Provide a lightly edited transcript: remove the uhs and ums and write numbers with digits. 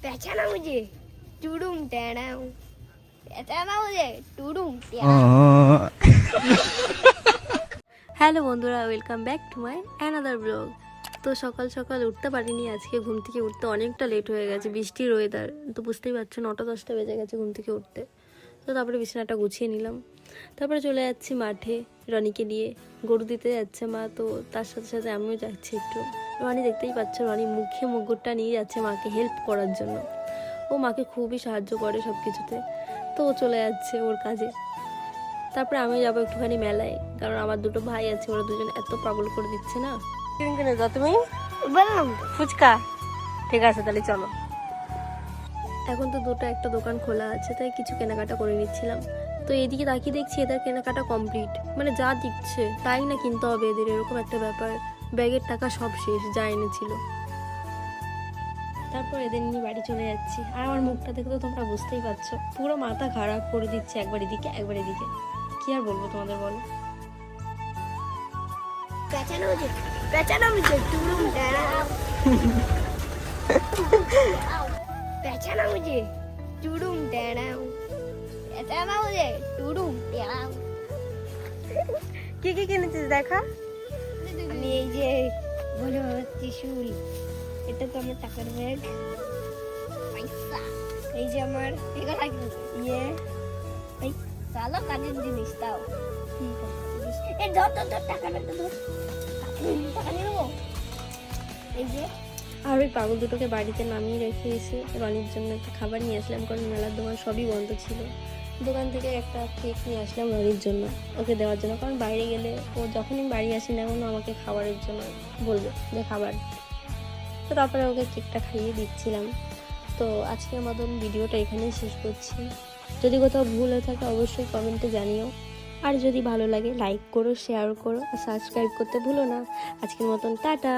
पहचाना मुझे टूडूम टेढ़ाऊ पहचाना मुझे टूडूम হ্যালো বন্ধুরা, welcome back to my another blog. তো সকাল সকাল উঠতে পারিনি আজকে, ঘুম থেকে উঠতে অনেকটা লেট হয়ে গেছে, বৃষ্টির ওয়েদার তো বুঝতেই পারছো, 9টা-10টা বেজে গেছে ঘুম থেকে উঠতে। তো তারপরে বিছানাটা গুছিয়ে নিলাম, তারপরে চলে যাচ্ছি মাঠে রনিকে নিয়ে, গরু দিতে যাচ্ছে মা, তো তার সাথে সাথে আমিও যাচ্ছি একটু। রনি দেখতেই পাচ্ছ, রনি মুখে মুগুরটা নিয়ে যাচ্ছে মাকে হেল্প করার জন্য। ও মাকে খুবই সাহায্য করে সব কিছুতে, তো ও চলে যাচ্ছে ওর কাজে। তারপরে আমি যাবো একটুখানি মেলায়, কারণ আমার দুটো ভাই আছে, ওরা দুজন এত পাগল করে দিচ্ছে না। কিনে যাও তুমি? বললাম ফুচকা। ঠিক আছে তাহলে চলো। এখন তো দুটো একটা দোকান খোলা আছে, তাই কিছু কেনাকাটা করে নিচ্ছিলাম। তো এদিকে তাকিয়ে দেখছি এদের কেনাকাটা কমপ্লিট, মানে যা দিচ্ছে তাই না কিনতে হবে এদের, এরকম একটা ব্যাপার। ব্যাগের টাকা সব শেষ যা এনেছিল। তারপর এদের নিয়ে বাড়ি চলে যাচ্ছি, আর আমার মুখটা দেখে তো তোমরা বুঝতেই পারছো, পুরো মাথা খারাপ করে দিচ্ছে, একবার এদিকে একবার এদিকে। কি আর বলবো তোমাদের, বলো। पहचाना मुझे टूडूम टेढ़ाऊ पहचाना मुझे टूडूम टेढ़ाऊ पहचाना मुझे टूडूम टेढ़ाऊ। কি কি কিনেছিস দেখা? আমি এই যে বলো ত্রিশুল, এটা তো আমার টাকার ব্যাগ, পয়সা, এই যে আমার ইয়ে এই সালো কাজের জিনিস, তাও ঠিক আছে। এই ধর ধর ধর টাকাটা তো ধর, টাকা নিয়ে নেবো। এই যে আর ওই পাগল দুটোকে বাড়িতে নামিয়ে রেখে এসে রনির জন্য একটা খাবার নিয়ে আসলাম, কারণ মেলার দোকান সবই বন্ধ ছিল। দোকান থেকে একটা কেক নিয়ে আসলাম রনির জন্য, ওকে দেওয়ার জন্য, কারণ বাইরে গেলে ও যখনই বাড়ি আসি না কেন আমাকে খাবারের জন্য বলবে যে খাবার। তো তারপরে ওকে কেকটা খাইয়ে দিচ্ছিলাম। তো আজকের মতন ভিডিওটা এখানেই শেষ করছি। যদি কোথাও ভুল হয়ে থাকে অবশ্যই কমেন্টে জানিও, আর যদি ভালো লাগে লাইক করো, শেয়ার করো, আর সাবস্ক্রাইব করতে ভুলো না। আজকের মতন টাটা।